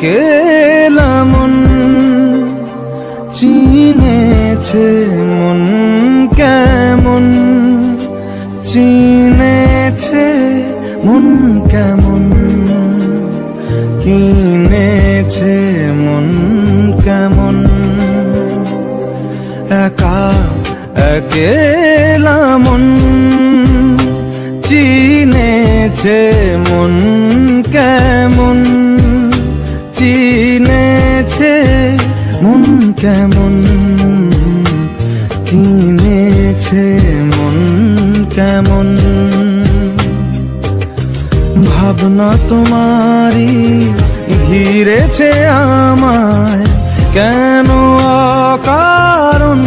একেলা মন চিনেছে মন কেমন, চিনেছে মন কেমন, কিনেছে মন কেমন। একা একেলা মন চিনেছে মন কেমন, চিনেছে মন কেমন, কিনেছে মন কেমন। ভাবনা তোমারই ঘিরেছে আমায় কেন অকারণ,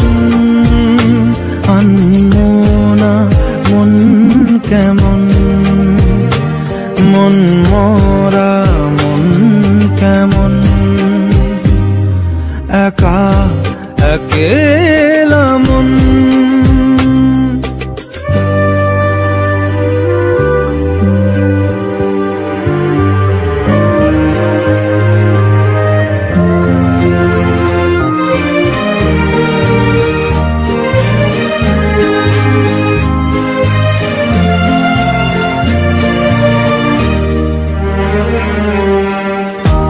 আনমনা মন কেমন, মন মরা মন কেমন। একা একেলা মন।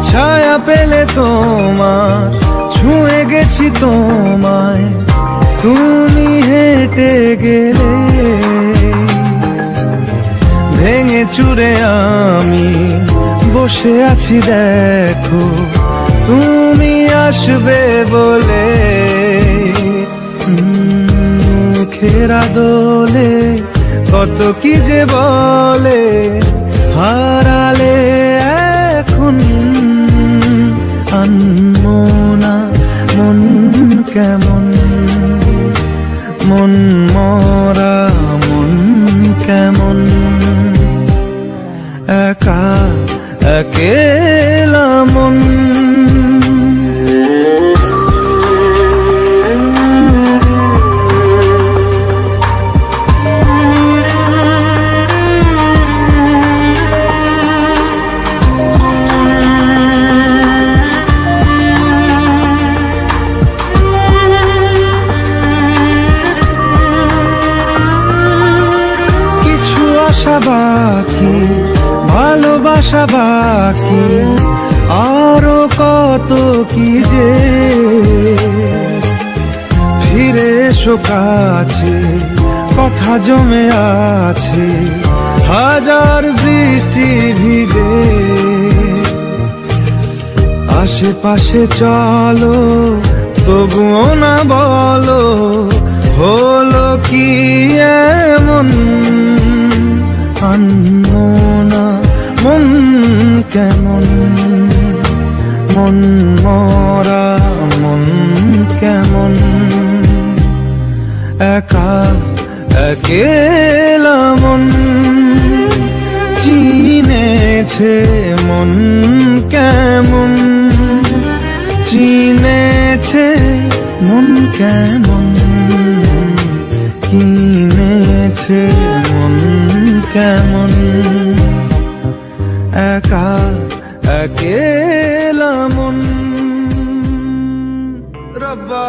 ছায়া পেলে তোমার ছুঁয়ে গেছি তোমায়, তুমি হেঁটে গেলে ভেঙে চুরে আমি বসে আছি দেখো তুমি আসবে বলে। মুখের দোলে কত কি যে বলে, হারালে এখন আনমনা মন কেমন, মন মরা মন কেমন। একা একেলা মন। আশা বাকি, ভালোবাসা বাকি, আরো কত কি যে। ফিরে এসো কাছে, কথা জমে আছে হাজার বৃষ্টি ভিজে। আশেপাশে চলো তবুও না বলো হলো কি এমন, আনমনা মন কেমন, মন মরা মন কেমন। একা একেলা মন চিনেছে মন কেমন, চিনেছে মন কেমন, কিনেছে মন কেমন। একা একেলা মন। রব্বা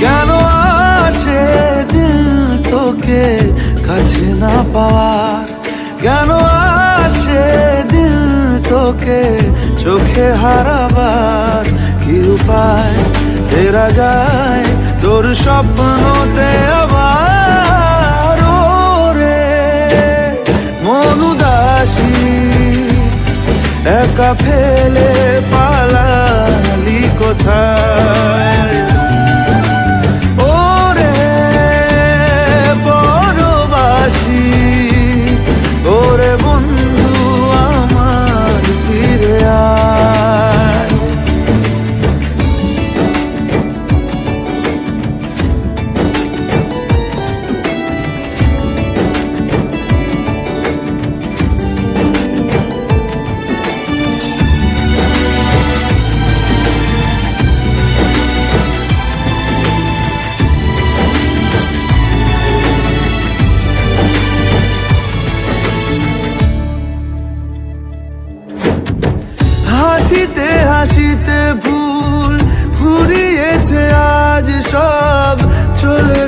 কেন আসে দিল তোকে কাছে না পাওয়ার, কেন আসে দিল তোকে চোখে হারাবার। কি উপায় ফেরা যায় তোর স্বপ্নতে আবার। ওরে মন উদাসী একা ফেলে পালালি কোথায়। ওরে বন্ধু আমার ফিরে আয়।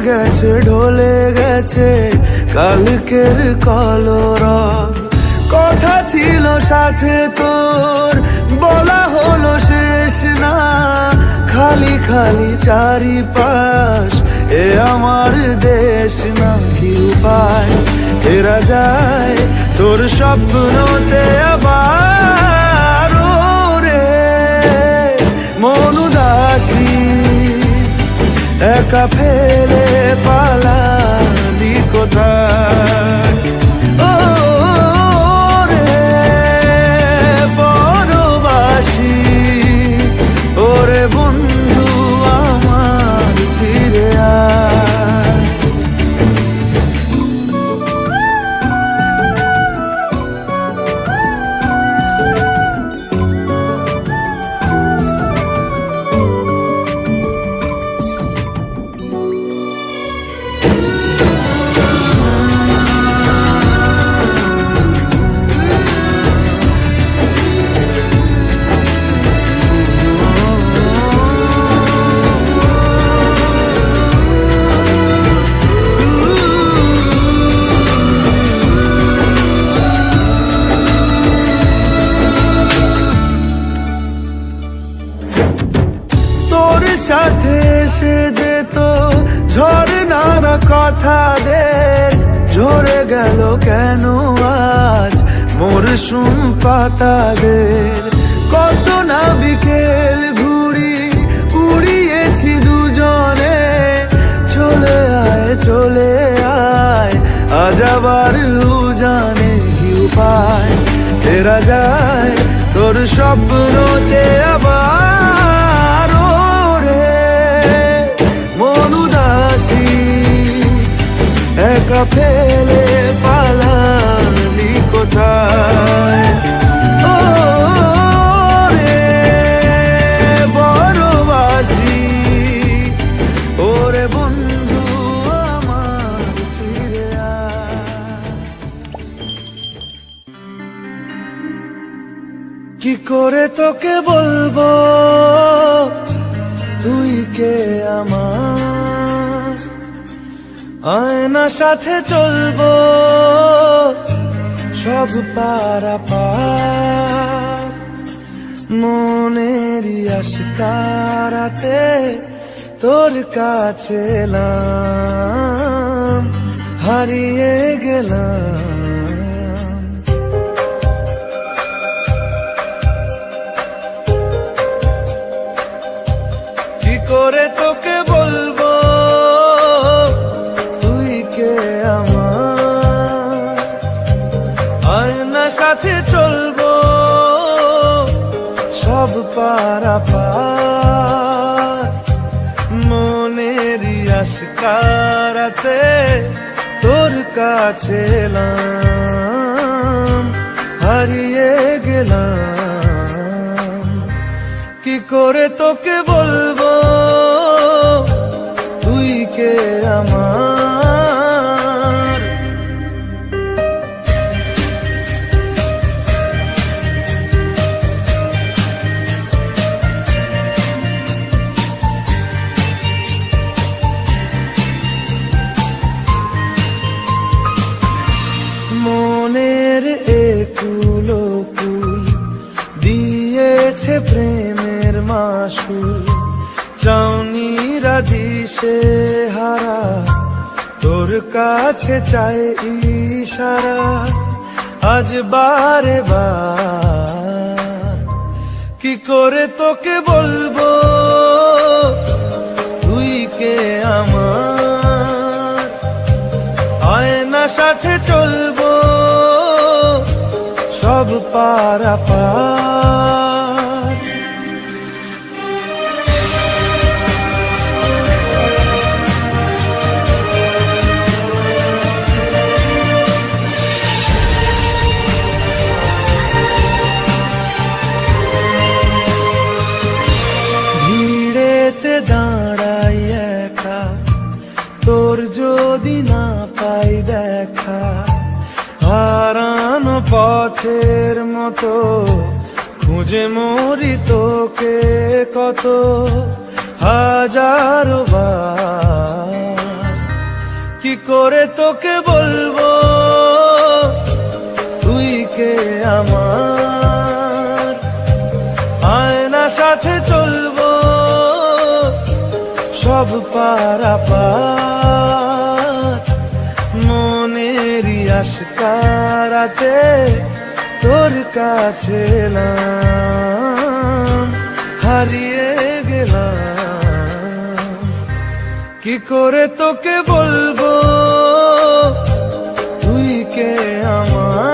গেছে ঢলে গেছে কালকের কলরব। কথা ছিল সাথে তোর, বলা হলো শেষ না। খালি খালি চারিপাশ, এ আমার দেশ না। কি উপায় ফেরা যায় তোর স্বপ্নতে আবার? রে মন উদাসী একা ফেলে পালালি কোথায়? ও রে পরবাসী, ওরে বন্ধু আমার ফিরে আয়। সাথে এসে যেত ঝরনার কথাদের, ঝরে গেল কেন আজ মরশুম পাতাদের? কত না বিকেল ঘুড়ি উড়িয়েছি দুজনে, চলে আয় চলে আয় আজ আবার উজানে। কি উপায় ফেরা যায় তোর স্বপ্নতে আবার? একা ফেলে পালালি কোথায়? ও রে বড়বাসী, ওরে বন্ধু আমার ফিরে আয়। কি করে তোকে বলবো তুই কে আমার? আয়না সাথে চলবো সব পারাপার, মনেরই আশকারাতে তোর কাছে এলাম, হারিয়ে গেলাম। কি করে তোকে বলবো সাথে চলবো সব পারাপার, মনেরই আশকারাতে তোর কাছে এলাম, হারিয়ে গেলাম। কি করে তোকে বলবো তুই কে আমার? মনের একুলো কুল দিয়েছে প্রেমের মাসুল, চাউনিরা দিশে হারা তোর কাছে চায় ইশারা আজ বারে বার। কি করে তোকে বলবো তুই কে আমার? আয়না সাথে চলবো সব পারাপার, ভিড়েতে দাঁড়াই একা তোর যদি না পাই দেখা, হারানো পথের মতো খুঁজে মরি তোকে কত হাজারো বার। করে তোকে বলবো তুই কে আমার, আয়না সাথে চলবো সব পারাপার, মনেরই আশকারাতে তোর কাছে এলাম, হারিয়ে গেলাম। কি করে তোকে বলবো তুই কে আমার।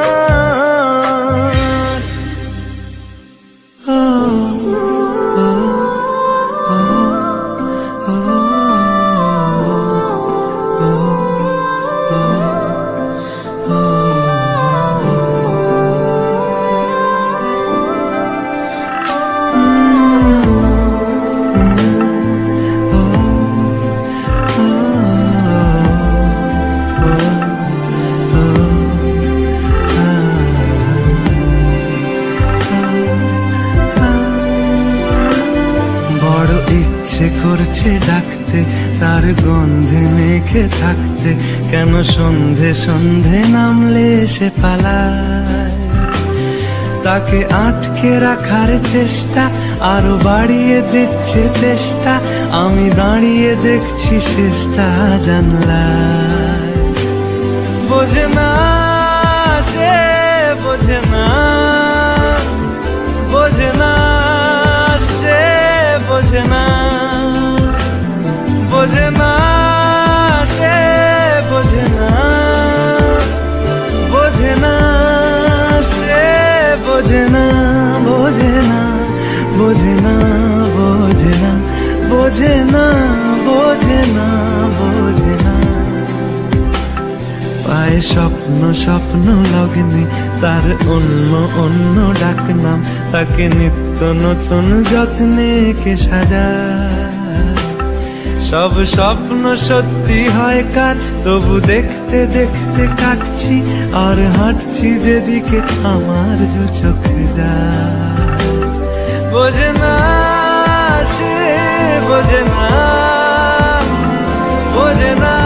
ইচ্ছে করছে ডাকতে, তার গন্ধে মেখে থাকতে, কেন সন্ধে সন্ধে নামলে সে পালায়। তাকে আটকে রাখার চেষ্টা আরো বাড়িয়ে দিচ্ছে তেষ্টা, আমি দাঁড়িয়ে দেখছি শেষটা জানলায়। বোঝে না সে, বোঝে না, বোঝে না সে, বোঝে না, বোঝে না সে, বোঝে না, বোঝে না সে, বোঝে না, বোঝে না, বোঝে না, বোঝে না, বোঝে না, বোঝে না, বোঝে না। পায়ে স্বপ্ন স্বপ্ন লগ্নে তার অন্য অন্য ডাকনাম, তাকে নিত্য নতুন যত্নে কে সাজায়। সব স্বপ্ন সত্যি হয় কার, তবু দেখতে দেখতে কাটছি আর হাঁটছি যেদিকে আমার দু চোখ যায়। বোঝে না সে, বোঝে না, বোঝে না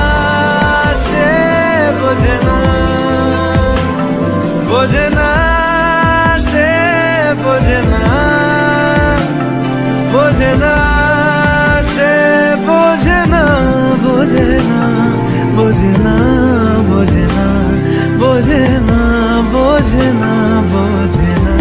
সে, বোঝে না, বোঝে না সে, বোঝে না, বোঝে না সে, বোঝে না, বোঝে না, বোঝে না, বোঝে না, বোঝে না, বোঝে না, বোঝে না।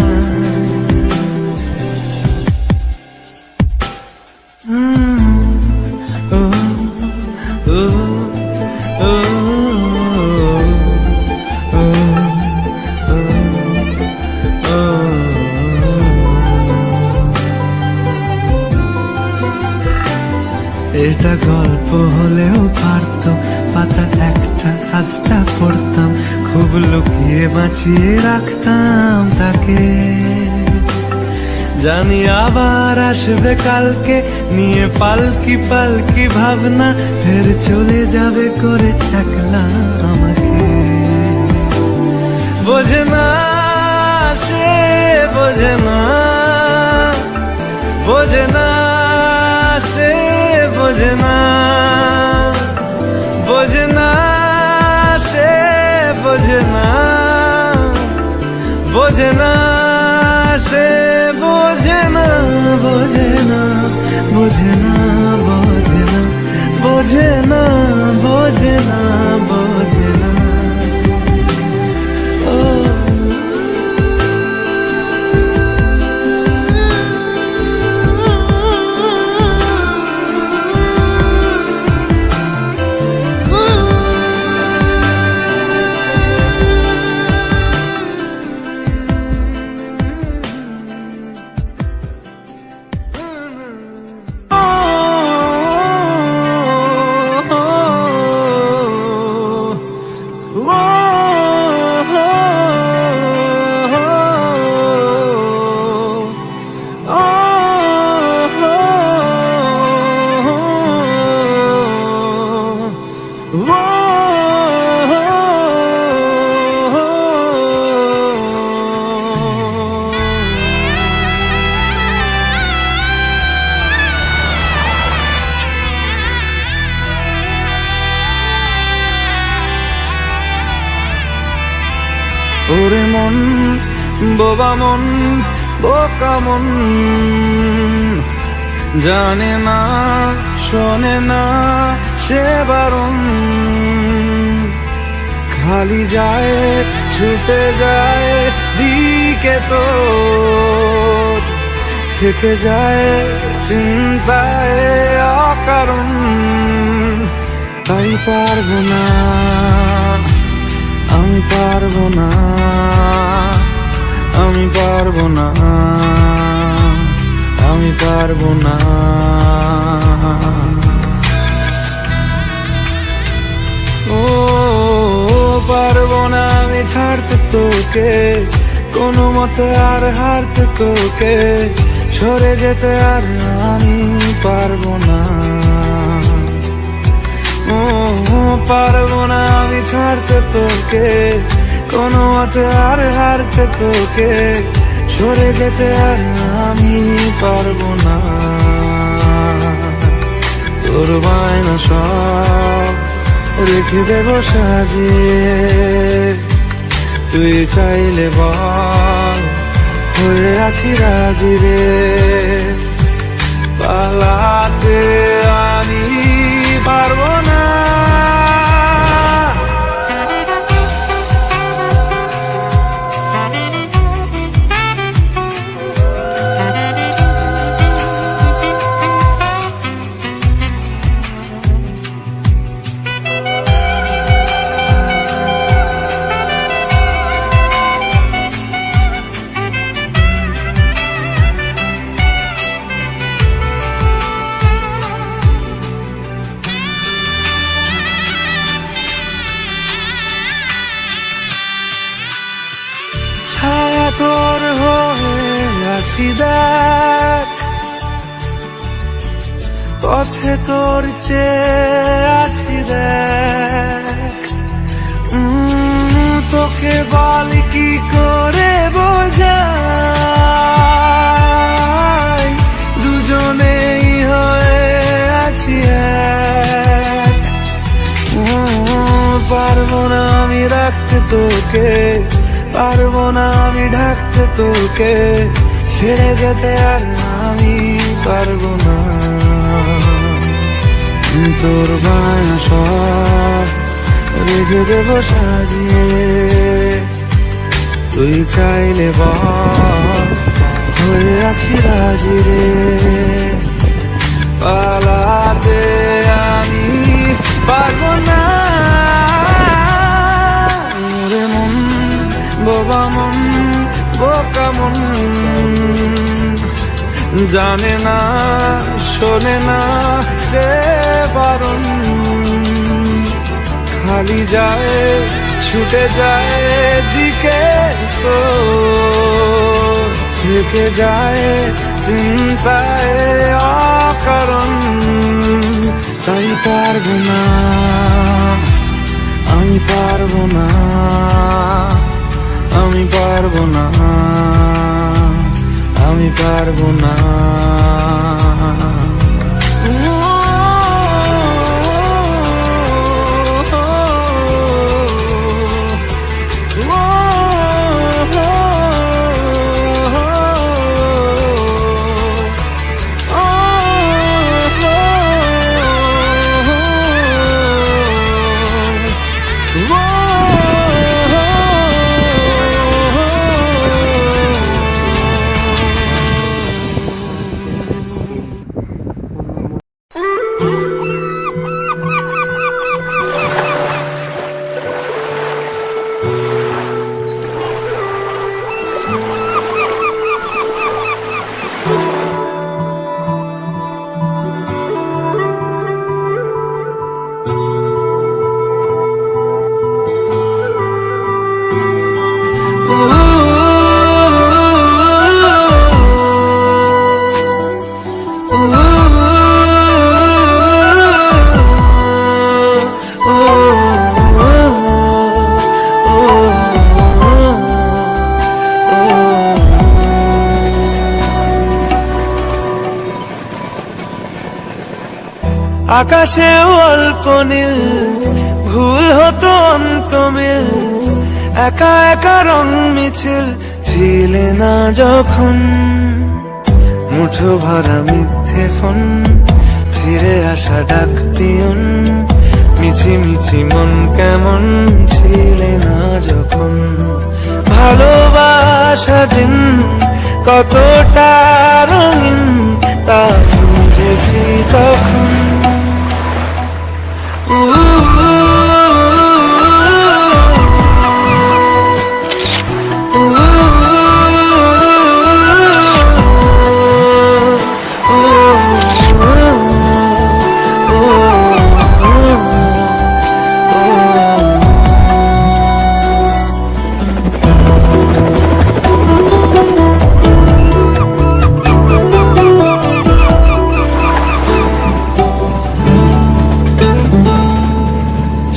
এটা গল্প হলেও পারতো, পাতা একটা আধটা পড়তাম, খুব লুকিয়ে বাঁচিয়ে রাখতাম তাকে। জানি আবার আসবে কালকে, নিয়ে পালকি পালকি ভাবনা, ফের চলে যাবে করে একলা আমাকে। বোঝে না সে, বোঝে না, বোঝে না সে, বোঝে না, বোঝে না সে, বোঝে না, বোঝে না সে, বোঝে না, বোঝে না, বোঝে না, বোঝে না, বোঝে না, বোঝে না, বোঝে না। ওরে মন, বোবা মন, বোকা মন, জানে না শোনে না সে বারণ, খালি যায় ছুটে যায় দিকে তো, থেকে যায় চিন্তায় অকারণ। তাই পারবো না, আমি পারবো না, আমি পারবো না, আমি পারবো না। ও পারবো না আমি ছাড়তে তোকে, কোনো মতে আর হারতে তোকে, সরে যেতে আর আমি পারবো না। ও পারবো না আমি ছাড়তে তোকে, কোনো মতে আর হারতে তোকে, সরে যেতে আর আমি পারবো না। তোর বায়না সব রেখে দেব সাজিয়ে, তুই চাইলে বল হয়ে আছি রাজি রে, পালাতে আমি পারবো না। ছায়া তোর হয়ে আছি দেখ, পথে তোর চেয়ে আছি দেখ, তোকে বল কি করে বোঝাই, দুজনেই হয়ে আছি এক। পারবো না আমি রাখতে তোকে, পারবো না আমি ঢাকতে তোকে, ছেড়ে যেতে আর আমি পারবো না। তোর বায়না সব রেখে দেব সাজিয়ে, তুই চাইলে বল হয়ে আছি রাজি রে, পালাতে আমি পারবো না। ওরে মন, বোবা মন, বোকা মন, জানে না শোনে না সে বারণ, খালি যায় ছুটে যায় দিকে তো, থেকে যায় চিন্তায় অকারণ। তাই পারবো না, আমি পারবো না, আমি পারবো না, আমি পারবো না। আকাশে অল্প নীল, ভুল হতো অন্ত মিল, একা একা রং মিছিল ছিলে না যখন, মুঠো ভরা মিথ্যে ফোন, ফিরে আসা ডাক পিয়ন, মিছি মিছি মন কেমন ছিলে না যখন। ভালোবাসা দিন কতটা রঙিন তা বুঝেছি তখন।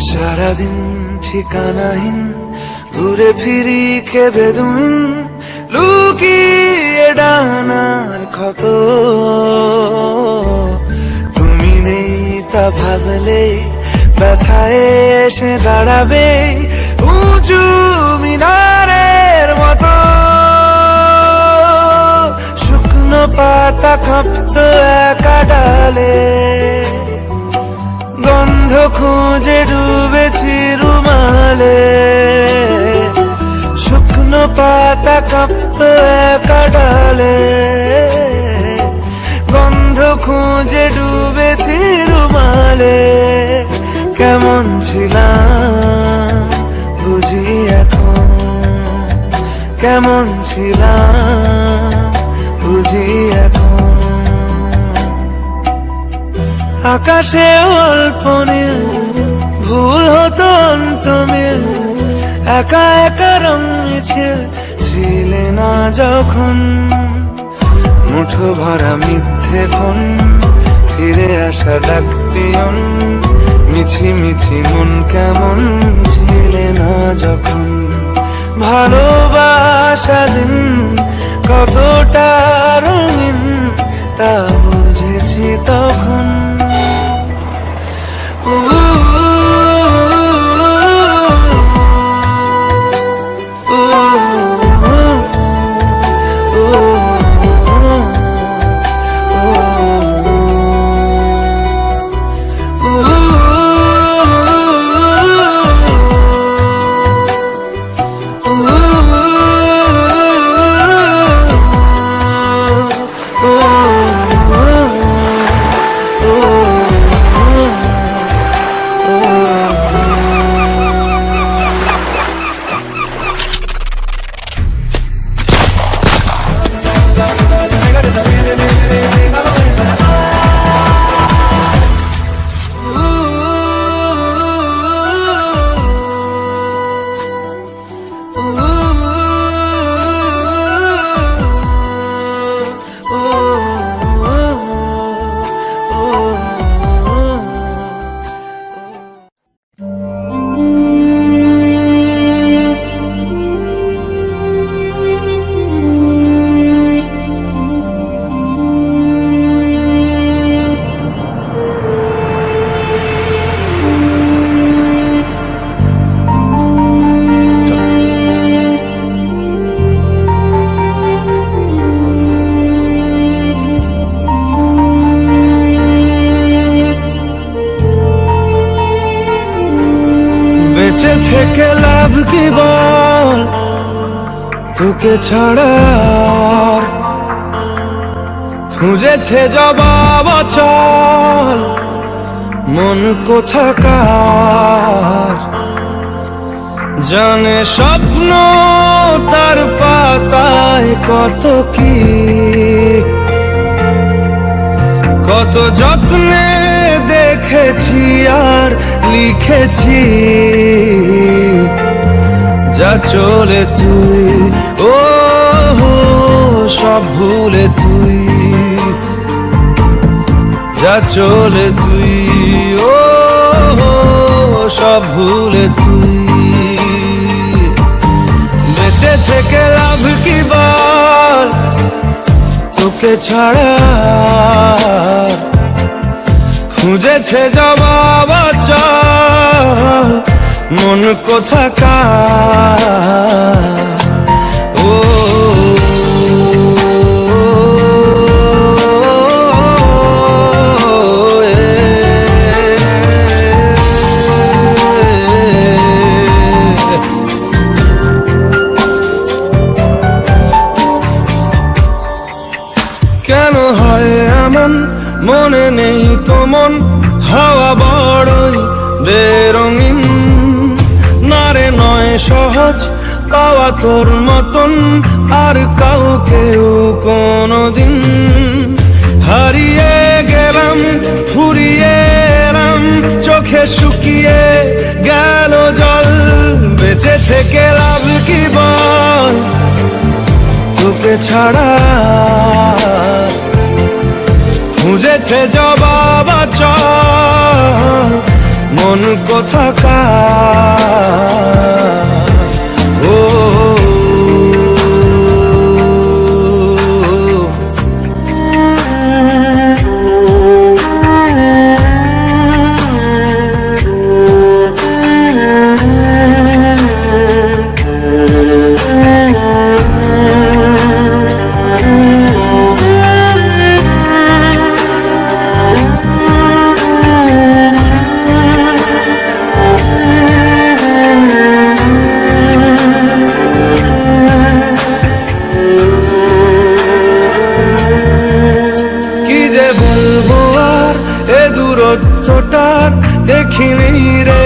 সারাদিন ঠিকানাহীন ঘুরে ফিরি খেবে দুদিন, লুকিয়ে ডানার ক্ষত। তুমি নেই তা ভাবলে ব্যথায় এসে দাঁড়াবে উঁচু মিনারের মতো। শুকনো পাতা কাঁপত একা ডালে, গন্ধ খুঁজে ডুবেছি রুমালে। শুকনো পাতা কাঁপত একা ডালে, গন্ধ খুঁজে ডুবেছি রুমালে। কেমন ছিলাম বুঝি এখন, কেমন ছিলাম বুঝি এখন। আকাশে অল্প নীল, ভুল হতো অন্তমিল, একা একা রং মিছিল ছিলে না যখন। মুঠো ভরা মিথ্যে ফোন, ফিরে আসা ডাক পিয়ন, মিছি মিছি মন কেমন ছিলে না যখন। ভালোবাসা দিন কতটা রঙিন তা বুঝেছি তখন। বেঁচে থেকে লাভ কি বল, তোকে ছাড়া আর খুঁজেছে জবাব চল মন কোথাকার। জানে স্বপ্ন তার পাতায় কত কি, কত যত্নে দেখেছি আর লিখেছি। যা চলে তুই ও সব ভুলে তুই, যা চলে তুই ও সব ভুলে তুই। বেঁচে থেকে লাভ কি বল, তোকে ছাড়া খুঁজেছে জবাব চল মন কোথাকার। ও কেন হয় এমন, মনে নেই তো মন, হাওয়া বড়ই বেরঙিন, নারে নয় সহজ পাওয়া তোর মতন আর কাউকেও কোনোদিন। হারিয়ে গেলাম ফুরিয়ে এলাম, চোখে শুকিয়ে গেল জল, বেঁচে থেকে লাভ কি বল, তোকে ছাড়া খুঁজেছে জবাব চল, মন কোথাকার। ও দূরত্বটার দেখিনি রে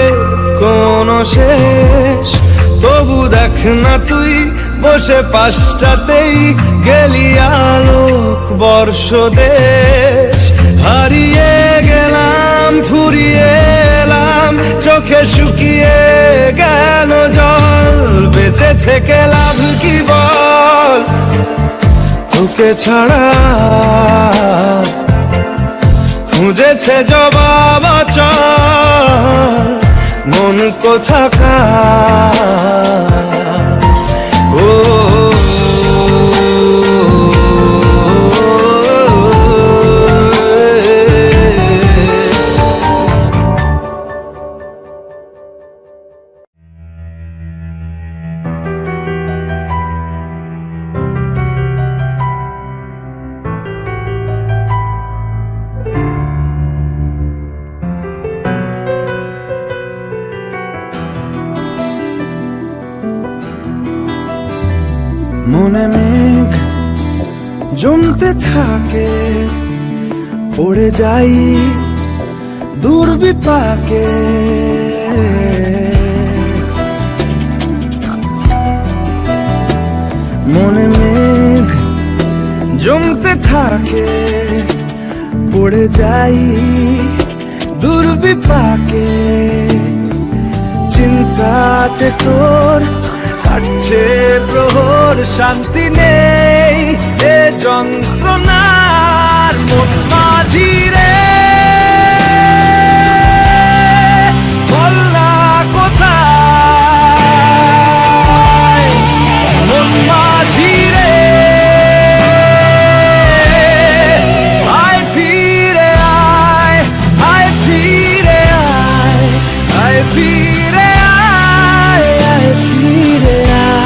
কোনো শেষ, তবু দেখ না তুই বসে পাশটাতেই গেলি আলোক বর্ষ দেশ। হারিয়ে গেলাম ফুরিয়ে এলাম, চোখে শুকিয়ে গেল জল, বেঁচে থেকে লাভ কি বল, তোকে ছাড়া খুঁজেছে জবাব চল, মন কোথাকার। ও মনে মেঘ জমতে থাকে, পড়ে যাই দূর বিপাকে, মনে মেঘ জমতে থাকে, পড়ে যাই দূর বিপাকে, চিন্তাতে তোর কাটছে প্রহর, শান্তি নেই এ যন্ত্রণার মন মাঝি রে, বল না কোথায় মন মাঝি রে, আয় ফিরে আয়, আয় ফিরে আয়, আয় ফিরে আয়, আয় ফিরে আয়।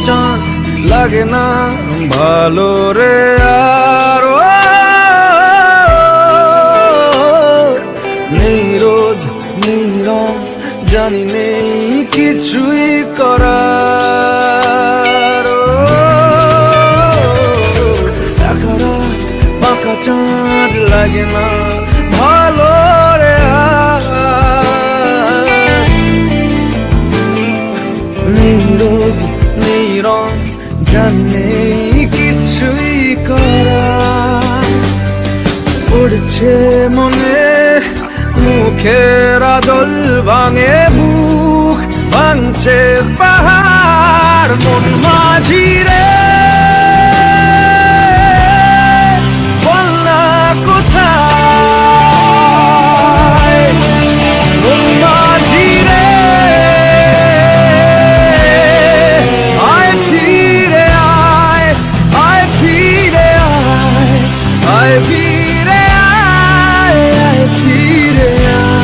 চাঁদ লাগে না ভালো রে আর, নেই রোদ নেই রং, জানি নেই কিছুই করার। একা রাত পাকা চাঁদ লাগে না ভালো রে আর, নেই রোদ নেই রং, জানি কিছুই করা। ধরছে মনে মুখের আদল ভাঙে বুক ভাঙছে পাহাড় মন মাঝি রে বল না কোথায় মন মাঝি রে আয় ফিরে আয় আয় ফিরে আয় আয় ফিরে আয় আয় ফিরে আয়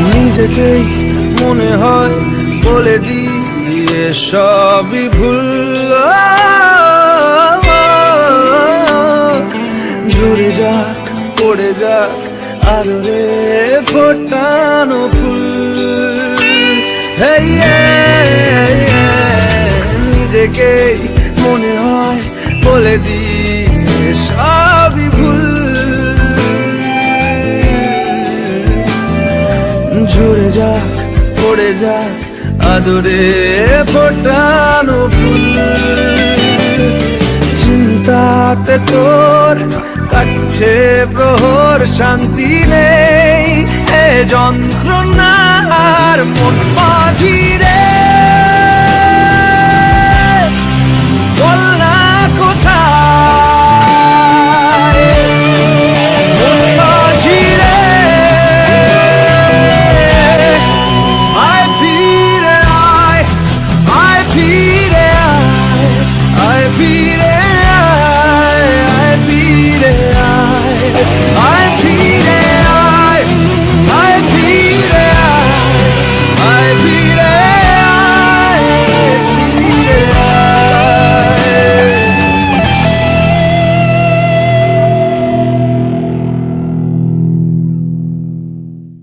নিজেকেই মনে হয় বলে দিয়ে সবই ভুল ঝরে যাক পড়ে যাক আদরে ফোটানো ফুল নিজেকেই মনে হয় বলে দিয়ে সবই ভুল ঝরে যাক পড়ে যাক আদরে ফোটানো ফুল চিন্তাতে তোর কাটছে প্রহর শান্তি নেই এ যন্ত্রণার মন মাঝি রে